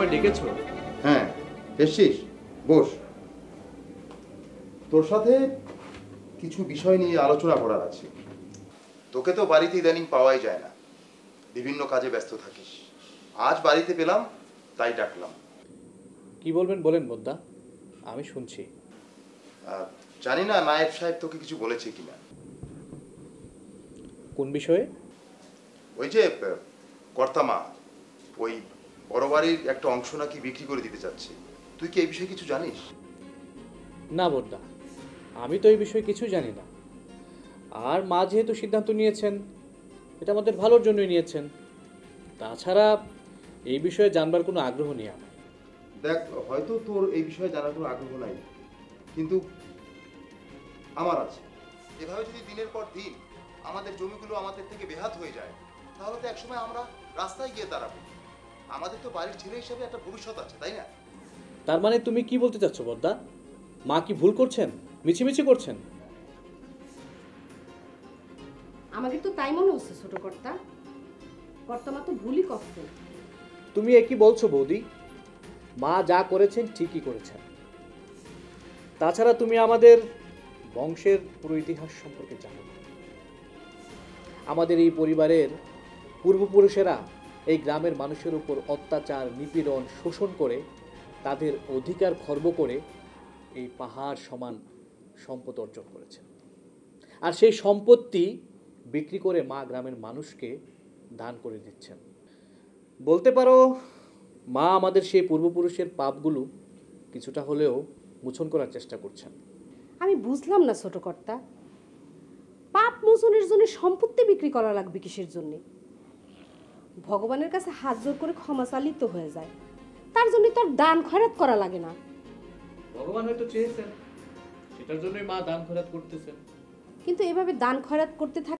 আমায় ডেকেছো? হ্যাঁ, এসছিস? বস। তোর সাথে কিছু বিষয় নিয়ে আলোচনা করার আছে। তোকে তো বাড়িতে ইদানিং পাওয়াই যায় না, বিভিন্ন কাজে ব্যস্ত থাকিস। আজ বাড়িতে পেলাম, তাই ডাকলাম। কি বলবেন বলেন বোদ্দা, আমি শুনছি। জানি না নায়েব সাহেব তোকে কিছু বলেছে কিনা। কোন বিষয়ে? ওই যে কর্তামা, ওই বড় বাড়ির একটা অংশ নাকি বিক্রি করে দিতে চাচ্ছে। তুই কি এই বিষয়ে কিছু জানিস? না বোদ্দা, আমি তো এই বিষয়ে কিছু জানি না। আর মা যেহেতু সিদ্ধান্ত নিয়েছেন, এটা আমাদের ভালোর জন্যই নিয়েছেন। তাছাড়া এই বিষয়ে জানবার কোনো আগ্রহ নেই আমার। দেখ, হয়তো তোর এই বিষয়ে জানার কোনো আগ্রহ নাই, কিন্তু আমার আছে। এভাবে যদি দিনের পর দিন আমাদের জমিগুলো আমাদের থেকে বেহাত হয়ে যায়, তাহলে তো একসময় আমরা রাস্তায় গিয়ে দাঁড়াবো। আমাদের তো বাড়ির ছেলে হিসেবে একটা ভবিষ্যৎ আছে, তাই না? তার মানে তুমি কি বলতে চাচ্ছ বোদ্দা? মা কি ভুল করছেন, মিছিমিছি করছেন? আমাদের তো তাই মনে হচ্ছে ছোট কর্তা। কর্তামা তো ভুলই করছে। তুমি একই বলছো বৌদি? মা যা করেছেন ঠিকই করেছেন। তাছাড়া তুমি আমাদের বংশের পুরো ইতিহাস সম্পর্কে জানো না। আমাদের এই পরিবারের পূর্বপুরুষেরা এই গ্রামের মানুষের উপর অত্যাচার, নিপীড়ন, শোষণ করে তাদের অধিকার খর্ব করে এই পাহাড় সমান সম্পদ অর্জন করেছেন। আর সেই সম্পত্তি বিক্রি করে মা গ্রামের মানুষকে দান করে দিচ্ছেন। বলতে পারো মা আমাদের সেই পূর্বপুরুষের পাপগুলো কিছুটা হলেও মোচন করার চেষ্টা করছেন। আমি বুঝলাম না ছোট কর্তা, পাপ মোচনের জন্য সম্পত্তি বিক্রি করা লাগবে কিসের জন্যে? ভগবানের কাছে হাত জোর করে ক্ষমা চালিত তো হয়ে যায়, তার জন্য তো আর দান খয়রাত করা লাগে না। ভগবান হয়তো চেয়েছেন, সেটার জন্যই মা দান খয়রাত করতেছেন। কিন্তু এভাবে দান খয়রাত করতে থাকলে